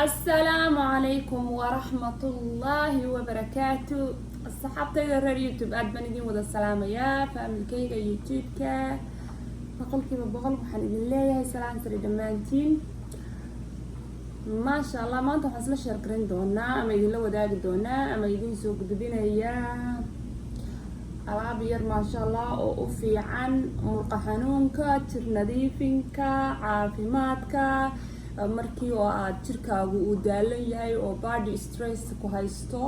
السلام عليكم ورحمة الله وبركاته. الصحابة رر يوتيوب أدبني وذا السلام يا فاملكيga يوتيوبka boqolkiiba boqol waxaan idin leeyahay salaan sare dhamaantiin. ما شاء الله maanta waxaan isla share garin doonaa ama idin la wadaagi doonaa ama idin soo gudbinayaa alaab yar ما شاء الله oo u fiican murqa xanuunka, jir nadiifinka, caafimaadka markii oo aad jirkaagu uu daalan yahay oo body stress ku haysto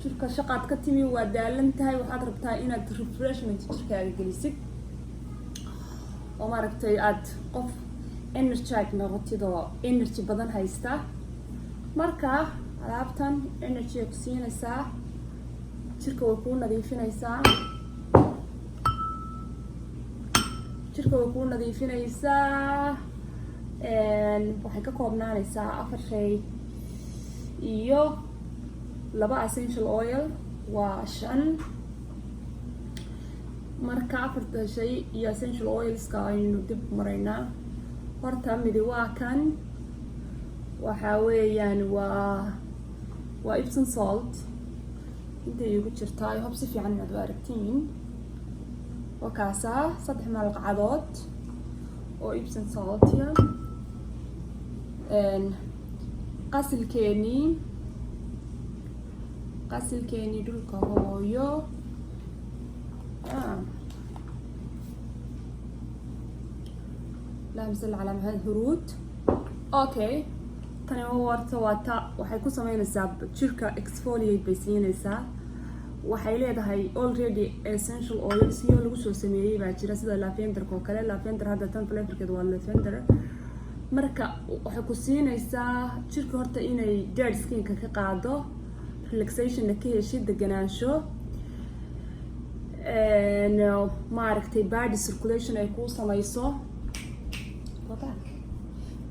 jirka shaqaad ka timi waa daalan tahay waxaad rabtaa inaad refreshment jirkaaga gelisid oo maaragtay aad qof energy noqotid oo energy badan haysta marka alaabtan energy ku siinaysaa jirka way ku nadiifinaysaa waxay ka koobnaanaysaa 4 shay iyo 2 essential oil waa 5 marka 4 shay iyo essential oilska aynu dib maraynaa horta midi waa kan waxa weeyaan waa Epsom salt inta igu jirtaa ay hubsi fiican inaad aragtiin wakaasa 3 malqacadood oo Epsom salt ya qasilkeeni dhulka hooyo لا مثل على هذا هرود اوكي tani warta wata waxay ku sameynaysaa jirka exfoliate bay siinaysaa waxay leedahay already essential oils iyo lagu soo sameeyay baa jira sida lavender oo kale lavender hadda tan flavorkeedu waa lavender marka waxay ku siinaysaa jirka horta inay dead skin ka qaado relaxation ka heshid deganaansho maaragtay body circulation ay ku samayso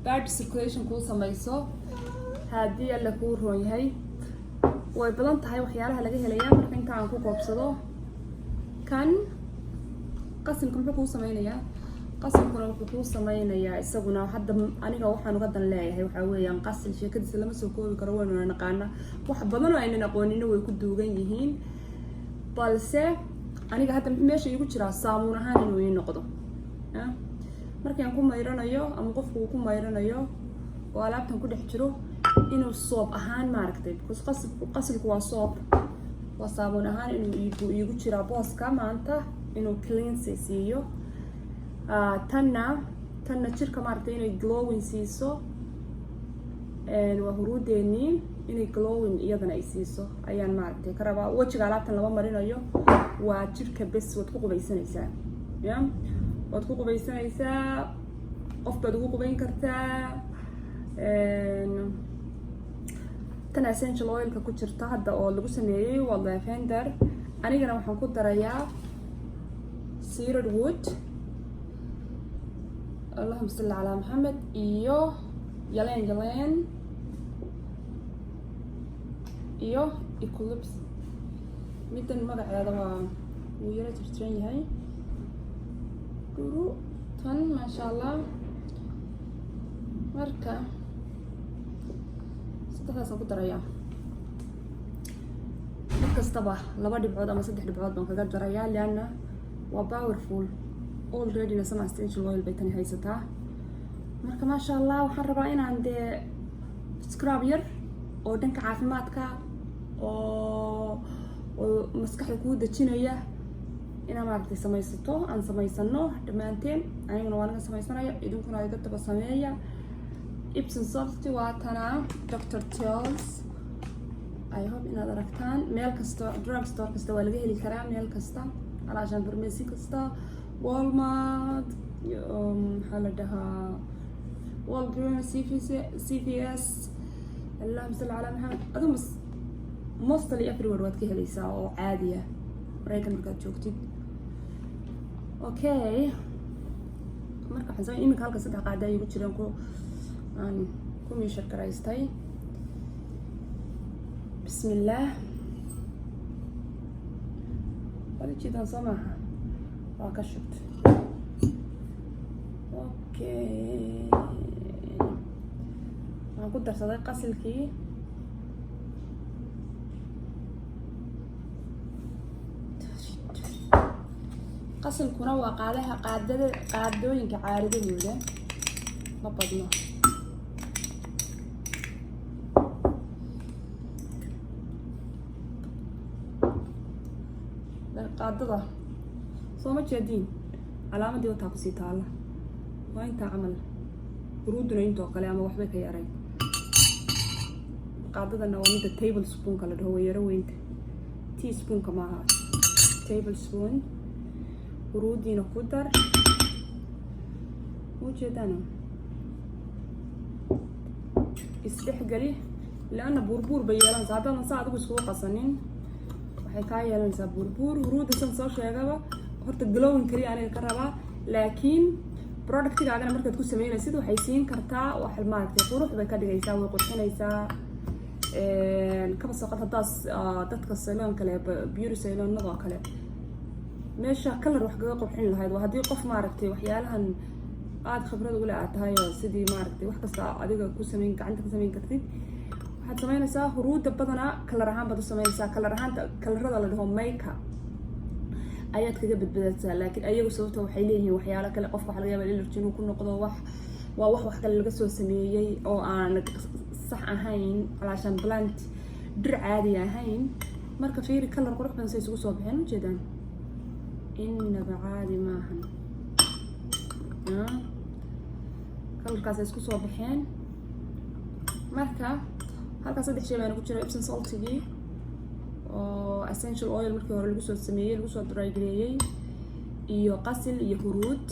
body circulation ku samayso hadii alla ku roon yahay way badan tahay waxyaalaha laga helayaa marka inta aan ku qoobsado kan qasilku muxuu ku sameeynayaa qasilkuna wuxuu ku sameeynayaa isaguna hadda aniga waxaan uga dan leeyahay waxa weeyaan qasil sheekadiisa lama soo koobi karo waynu naqaana wax badan oo aynan aqoonin way ku duugan yihiin balse aniga hadda meesha igu jira saamuun ahaan inuu ii noqdo markaan ku mayranayo ama qofku uu ku mayranayo oo alaabtan ku dhex jiro inuu soob ahaan maaragtay qasilku waa soob waa saabuun ahaan inuu igu jira booska maanta inuu cleanse siiyo tanna jirka maaragtay inay glowing siiso waa huruudeeni inay glowing iyadana ay siiso ayaan maaragtay ka rabaa wajiga alaabtan lama marinayo waa jirka bes waad ku qubaysanaysaa ya waad ku qubaysanaysaa qof baad ugu qubayn kartaa tan essential oilka ku jirta hadda oo lagu sameeyay waa lavender anigana waxaan ku darayaa cedarwood wood اللهم صل على محمد iyo yaleen iyo eucalyptus midan magaceeda waa uu yara tirtiran yahay tan ما شاء الله marka saddexdaas aan ku darayaa mid kastaba 2 dhibcood ama 3 dhibcood baan kaga darayaa laana waa powerful already nasama essential oil bay tani haysataa marka ما شاء الله waxaan rabaa inaan de scrub yar oo dhanka caafimaadka oo maskaxda ku dajinaya inaan maaragtay samaysato aan samaysano dhamaanteen aniguna waan ka samaysanaya idinkuna iga daba sameeya Epsom salt waa tana Dr. Teal's I hope inaad aragtaan meel kasta drug store kasta waa laga heli karaa meel kasta alaashan pharmacy kasta Walmart maxaa la dhahaa Walgreens CVS اللهم صل على محمد aduu mostly everywhere waad ka helaysaa oo caadiya maraykan markaad joogtid okay marka waxaan soo imika halka 3 qaada igu jiraan aan ku meeshar karaystay bismillah wali jidan samaha waa ka shubt okay waxaan ku darsaday qasilkii qasilkuna waa qaadooyinka caaradadooda ma badno. qaadada soo ma jeedin calaamadii wataa kusii taala waa intaa camal huruuduna intoo kale ama waxbay ka yaray. qaadadana waa midda table spoonka la dhaho way yaro weynta, teaspoonka maaha, table spoon. huruudiina ku dar ujeedana isdhexgeli laana buurbuur bay yeelanaysaa haddaadan saa adigu iskugu qasanin waxay kaa yeelanaysaa buurbuur. huruudda san soo sheegaba horta glowing kaliya aniga ka rabaa, laakiin productigaagana markaad ku sameynaysid waxay siin kartaa wax maaragtay qurux bay ka dhigaysaa, way qurxinaysaa. kaba soqod haddaas dadka salon kale beauty salonada oo kale meesha kalar wax kaga qurxin lahayd waa haddii qof maaragtay waxyaalahan aad khibrad ugu le aad tahay oo sidii maaragtay wax kasta adiga ku sameyn gacanta ku sameyn kartid waxaad sameynaysaa. huruudda badanaa kalar ahaan baad u sameynaysaa, kalar ahaanta kalarada la dhaho mayka ayaad kaga badbaadaysaa, laakiin ayagu sababta waxay leeyihiin waxyaalo kale qofka waxa laga yaabaa allergy inuu ku noqdo wax kale laga soo sameeyey oo aan sax ahayn calaashaan plant dhir caadi ahayn. marka fiiri kalar qurux badan say isugu soo baxeen ujeedaan innaba caadi maahan. kalarkaas ay isku soo baxeen. marka halkaas 3 shay baan ku jira Epsom saltigii oo essential oil markii hore lagu soo sameeyay lagu soo dry gareeyay iyo qasil iyo huruud,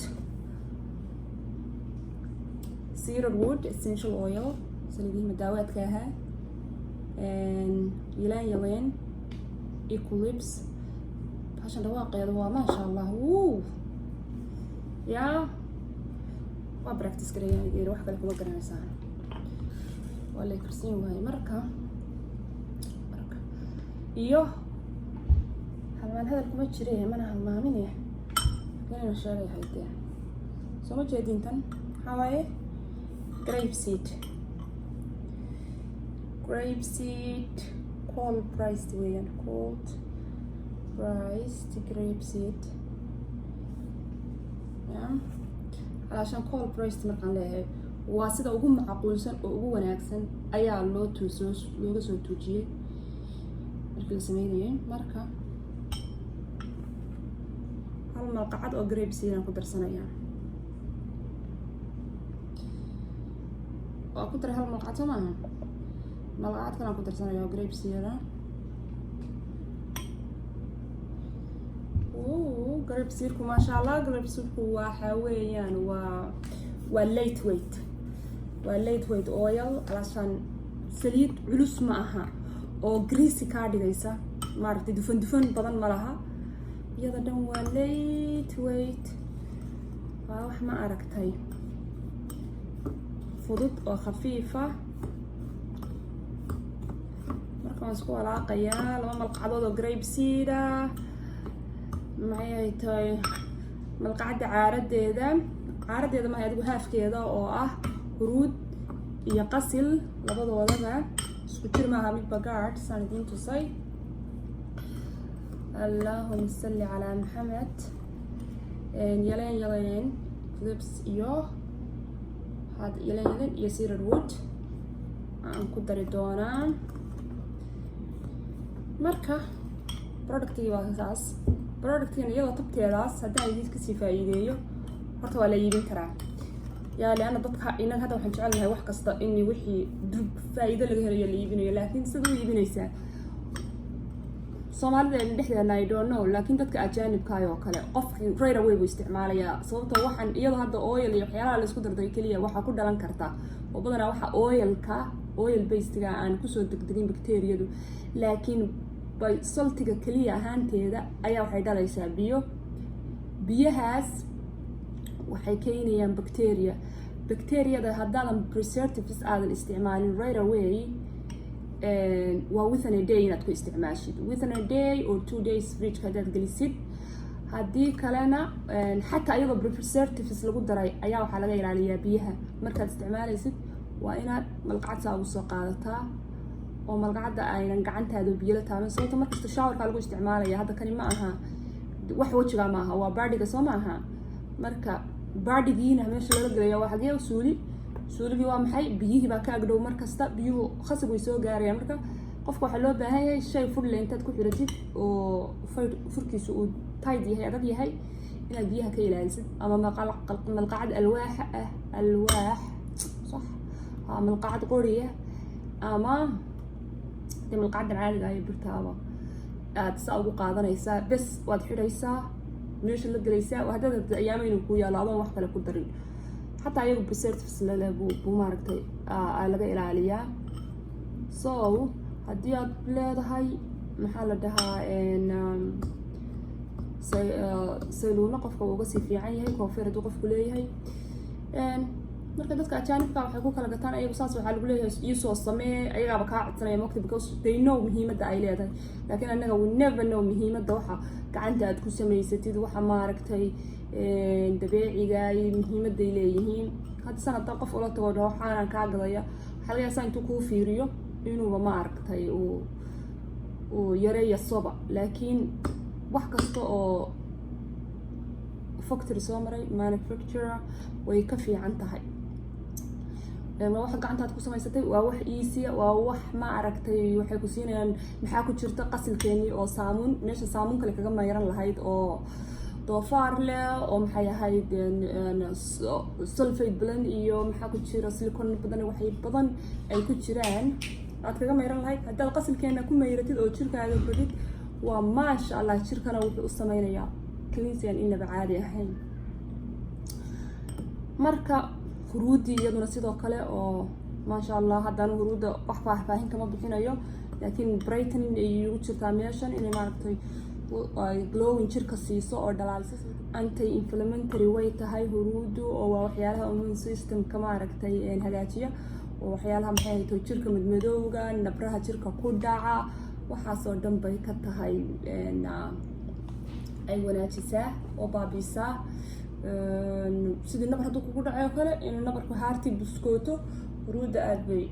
cedarwood essential oil saliidii madaawaadka ahaa, ylaan eclipse hashan dhawaaqeedu waa maasha Allah. yaa waa practice gareeyay wax kale kuma garanaysaa waa la karsiin waayay. marka iyo halmaan hadal kuma jiray mana halmaaminaya kana sheegay haydee soo ma jeedin tan waxaa waaye grape seed cold priced weeyaan, cold priced grape seed. عشان cold priced markaan leeyahay waa sida ugu macquulsan oo ugu wanaagsan ayaa looga soo tuujiyay markii la sameynayay. marka hal malqacad oo grape seed aan ku darsanayaa, waa ku daray hal malqacad soo maaha, malqacad kale aan ku darsanayaa oo grape seed ah. grape seedku maasha Allah, grape seedku waxa weeyaan waa lightweight oil alashan saliid culus ma aha oo greasy ka dhigaysa maaragtay dufan badan ma laha, iyada dhan waa lightweight, waa wax ma aragtay fudud oo khafiifa. marka waan isku walaaqayaa 2 malqacadood oo grape seed ah maxay tahay malqacada caaradeeda ma adigu haafkeeda oo ah huruud iyo qasil labadoodaba isku jir maaha mid bagaad saan idiin tusay. allahumma salli calaa maxamed. yaleen clips iyo yaleen iyo cedarwood aan ku dari doonaa. marka productii waa saas, productigan iyadoo tabteedaas haddaan idinka sii faa'iideeyo horta waa la iibin karaa yaa leana dadka inaga hadda waxaan jecelnahay wax kasta in wixii faa'iido laga helayo la iibinayo, laakiin sida u iibinaysaa Soomaalida dhexdeena I don't know, laakiin dadka ajaanibka oo kale qofkii right away buu isticmaalayaa sababtoo waxaan iyadoo hadda oil iyo waxyaalaha la isku darday kaliya waxa ku dhalan karta oo badanaa waxa oil based-ga aan ku soo degdegin bakteeriyadu, laakiin by saltiga kaliya ahaanteeda ayaa waxay dhalaysaa biyahaas waxay keenayaan bacteria haddaadan preservatives aadan isticmaalin right away waa within a day inaad ku isticmaashid, within a day or 2 days fridge hadaad gelisid. haddii kalena xataa iyadoo preservatives lagu daray ayaa waxaa laga ilaaliyaa biyaha markaad isticmaalaysid waa inaad malqacad saa ugu soo qaadataa oo malqacadda aynan gacantaada biyo la taaban sababta markasta showerka lagu isticmaalaya hadda kani ma aha wax wajiga ma aha waa baadhiga soo ma aha marka baadhigiina meesha lala gelaya waa xagee suuligii waa maxay biyihii baa ka agdhow markasta biyuhu khasab way soo gaarayaan marka qofka waxaa loo baahan yahay shay fudle intaad ku xiratid oo furkiisu uu tight yahay adag yahay inaad biyaha ka ilaalisid ama malqacad alwaax صح malqacad qoriya ama malqacaddan caadiga ah ee birtaaba aad saa ugu qaadanaysaa bes waad xidhaysaa meesha la gelaysaa haddaad ayaama inuu ku yaalo adoon wax kale ku darin xataa iyagu preservatives lale buu maaragtay laga ilaaliyaa so haddii aad leedahay maxaa la dhahaa sayluuna qofka uga sii fiican yahay koofeer hadduu qofku leeyahay marka dadka ajaanibka waxay ku kala gataan ayagu saas waxaa lagu leeyahay iisoo samee ayagaaba kaa codsanaya waqti because they know muhiimadda ay leedahay laakiin annaga we never know muhiimadda waxa gacanta aad ku samaysatid waxa maaragtay dabeeciga iyo muhiimadday leeyihiin hadda sanadda qof ula tago dhaho waxaanan kaa gadaya waxaa laga yaabaa intuu kuu fiiriyo inuuba maaragtay uu yareeya soba laakiin wax kasta oo factory soo maray manufacturer way ka fiican tahay waxa gacantaad ku samaysatay waa wax easy waa wax ma aragtay waxay ku siinayaan maxaa ku jirta qasilkeeni oo saamuun meesha saamuun kale kaga mayran lahayd oo doofaar leh oo maxay ahayd sulfate badan iyo maxaa ku jira silicon badan waxay badan ay ku jiraan aad kaga mayran lahayd haddaad qasilkeena ku mayratid oo jirkaaga badid waa maasha allah jirkana wuxuu u sameynayaa cleansian inaba caadi ahayn marka huruudii iyaduna sidoo kale oo maasha allah haddana huruudda wax faahfaahin kama bixinayo laakiin brightening ay ugu jirtaa meeshan inay maaragtay ay glowing jirka siiso oo dhalaalisa anti inflammatory way tahay huruuddu oo waa waxyaalaha immune systemka maaragtay hagaajiya oo waxyaalaha maxay ahayd jirka madmadowga nabraha jirka ku dhaca waxaasoo dhan bay ka tahay ay wanaajisaa oo baabiisaa sidii nabar hadduu kugu dhaco kale inuu nabarku haartii buskooto huruudda aad bay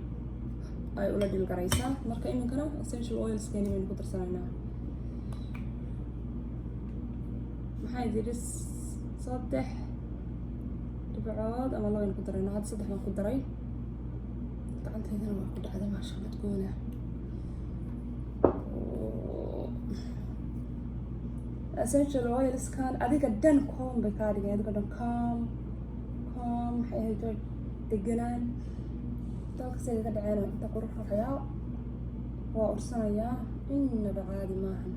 ay ula dhilgaraysaa marka iminkana essential oilskeeni baynu ku darsanaynaa maxay jiri 3 dhibcood ama 2 aynu ku daraynaa hadda 3 baan ku daray gacantaydana waa ku dhacday maasha allah goona essential oils kan adiga dhan calm bay kaa dhigay adiga dhan calm maxay ahayd deganaan dalka sida ka dhaceen inta qurux waxyaa waa ursanayaa inaba caadi maahan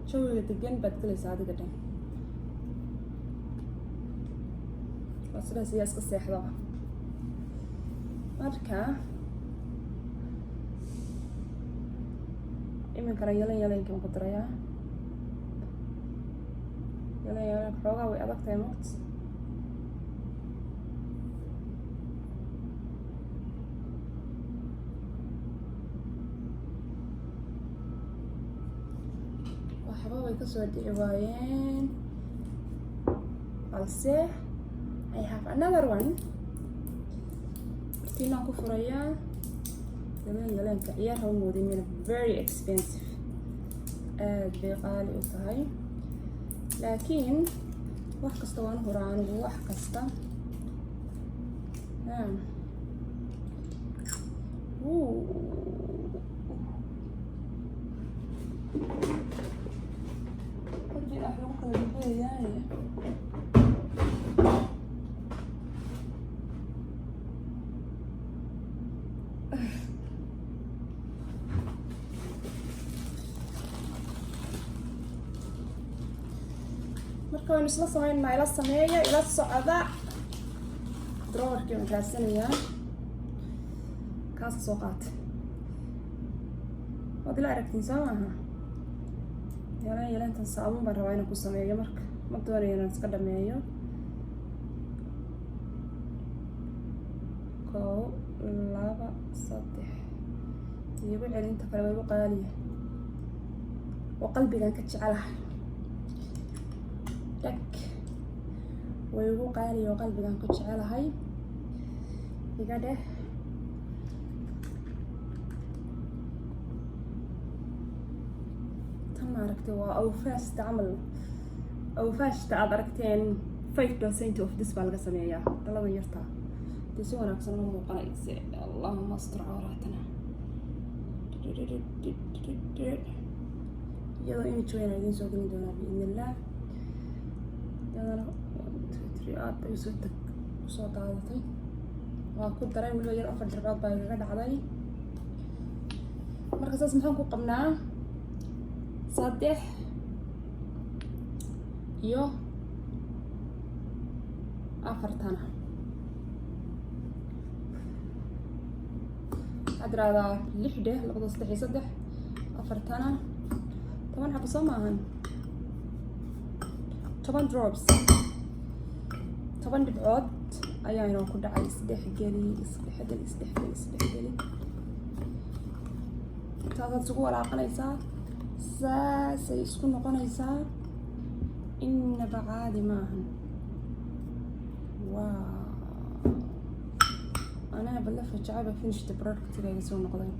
jawiga degan baad galaysaa adiga dhan waa sidaas iyaa iska seexda marka iminkana yalanka ku darayaa yalan xoogaa way adag tahay maqt waxba way kasoo dhici waayeen balse I have another one martiinaan ku furayaa yalanka ciyaar ha moodin very expensive aad bay qaali u tahay laakiin wax kasta waan huraa anigu wax kasta marka waynu isla sameynaa ila sameeya ila socda drawerkii waan raadsanayaa kaas soo qaata waad ila aragtiin soo maaha yalantan saabuun baan rabaa inaan ku sameeyo marka ma doonayo inaan iska dhameeyo 1 2 3 iyagu celinta kale way u qaaliya oo qalbigan ka jecelahay way ugu qaaliyo qalbigan ku jecelahay iga dheh tan maaragtay waa awfaasta camal awfaashta aad aragteen 5% of this baa laga sameeyaa dhaladan yarta dee si wanaagsan uma muuqanayse allahuma astur cawraatana iyadoo image weyn idiin soo gelin doonaa biidnillah iyadana 1 2 3 aad bay usoo daadatay waa ku daray weliba yar 4 darbood baa igaga dhacday marka saas maxaan ku qabnaa 3 iyo 4 tana adraada 6 dheh 2 3 3 4 tana 10 xabo soo maahan 10 drops 10 dhibcood ayaa inoo ku dhacay 3 geli taasaad isugu walaaqanaysaa saasay isku noqonaysaa innaba caadi maahan waa anaa balla fajacaba finish the productigayga soo noqday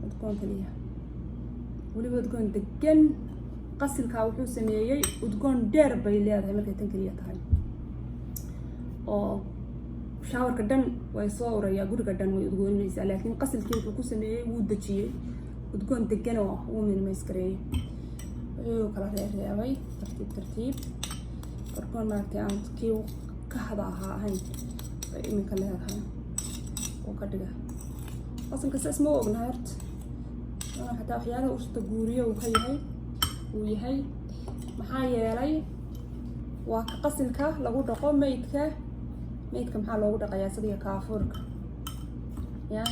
udgoon kaliya weliba udgoon degan qasilkaa wuxuu sameeyey udgoon dheer bay leedahay markay tan kaliya tahay oo shaawarka dhan way soo urayaa guriga dhan way udgooninaysaa laakiin qasilkii wuxuu ku sameeyey wuu dejiyey udgoon degan oo wuu minimize gareeyey wuxuu kala reereebay tartiib udgoon maaragtay aan kii ka hada ahayn bay iminka leedahay oo ka dhiga qasilka saas ma ognahay horta xataa waxyaalaha urta guuriyo uu yahay maxaa yeelay waa ka qasilka lagu dhaqo maydka maxaa loogu dhaqayaa sida kaafuurka ya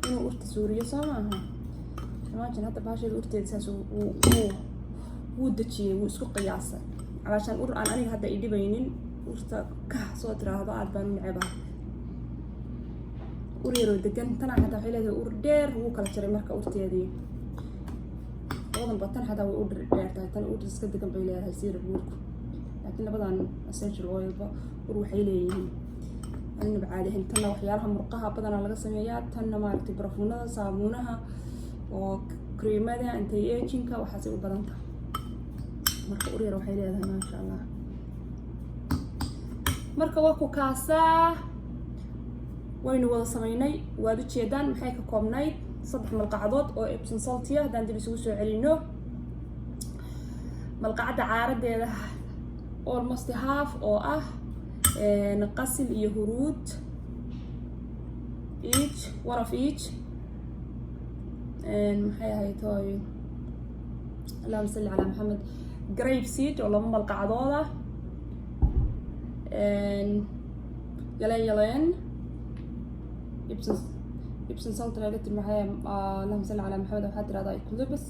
inuu urta suuriyo soo maaha imagine hadda baashada urteeda saas wuu dejiyey wuu isku qiyaasay calaashaan ur aan aniga hadda idhibaynin urta ka soo tiraahdo aad baan u necebaa ur yaroo degan tanaa xataa waxay leedahay ur dheer wuu kala jaray marka urteedii labadanba tan xataa way u dheer tahay tan ur iska degan bay leedahay siira buurku laakiin labadan essential oilba ur waxay leeyihiin anaba caadi ahayn tanna waxyaalaha murqaha badanaa laga sameeyaa tanna maaragtay barafuunada saabuunaha oo creamada anti-agingka waxaasay u badan tahay marka ur yar waxay leedahay maasha allah marka waa ku kaasaa waynu wada sameynay waad u jeedaan maxay ka koobnayd 3 malqacdood oo Epsom salt ah hadaan dib isugu soo celino malqacada caaradeeda almost half oo ah qasil iyo huruud one of each maxay ahayd tooy allahumma salli ala maxamed grape seed oo 2 malqacdood ah yaleen Epsom salt laga tilmaamay allahumma salli ala maxamed waxaad tiraahdaa eucalyptus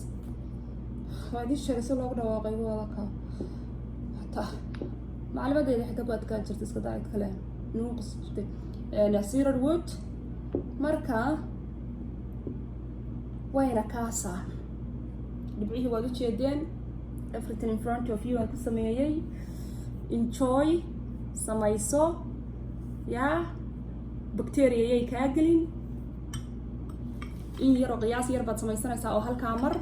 waa idin sheegay si loogu dhawaaqay wada ka hataa macluumadeeda xitaa baad ka jirtay iska daayad kale inuu qasbtay cedarwood wood marka wayna kaasa dhibcihii waad u jeedeen everything in front of you aan ku sameeyay enjoy samayso yaa bacteria yay kaa gelin in yaroo qiyaas yar baad samaysanaysaa oo halkaa mar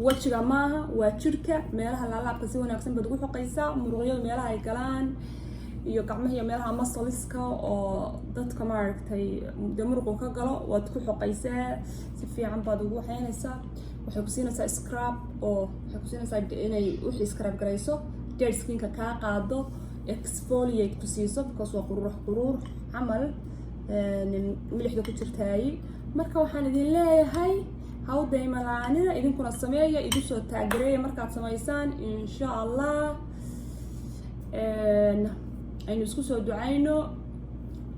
wajiga maaha waa jirka meelaha laalaabka si wanaagsan baad ugu xoqaysaa muruqyada meelaha ay galaan iyo gacmaha iyo meelaha muscleska oo dadka maaragtay dee muruqu ka galo waad ku xoqaysaa si fiican baad ugu waxaynaysaa waxay ku siinaysaa scrub oo waxay ku siinaysaa inay wixii scrub garayso dead skinka kaa qaado exfoliate ku siiso because waa quruur camal milixda ku jirtaay marka waxaan idin leeyahay hawdaymalaanina idinkuna sameeya idu soo taagereeya markaad samaysaan insha allah aynu isku soo ducayno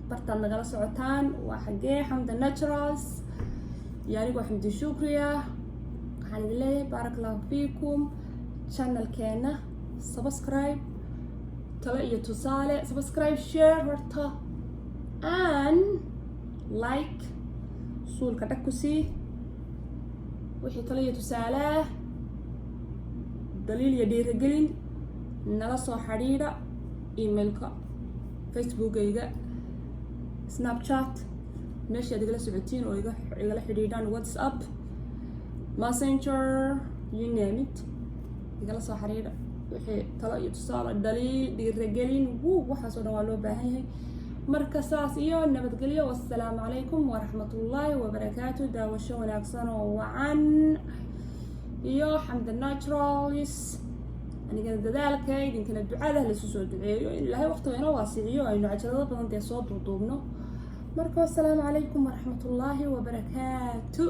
bartaad nagala socotaan waa xagee xamda naturals iyo anigoo xamdi shukriya waxaan idin leeyahay barakallahu fiikum channelkeena subscribe talo iyo tusaale subscribe share horta and like suulka dhag ku sii wixii talo iyo tusaale daliil iyo dhiirigelin nala soo xiriira emailka, facebookayga, snapchat, meesha aad igala socotiin oo igala xidhiidhaan, whatsapp, messenger, you name it, igala soo xiriira wixii talo iyo tusaale, dhaliil, dhiirigelin, waxaasoo dhan waa loo baahan yahay. marka saas iyo nabadgelyo, wassalaamu calaykum waraxmatullaahi wabarakaatu. daawasho wanaagsan oo wacan iyo xamda naturals, anigana dadaalka idinkana ducada laysu soo duceeyo in ilaahay waqtiga inoo waasiciyo, aynu cajalado badan dee soo duuduubno. marka wassalaamu calaykum waraxmatullaahi wabarakaatu.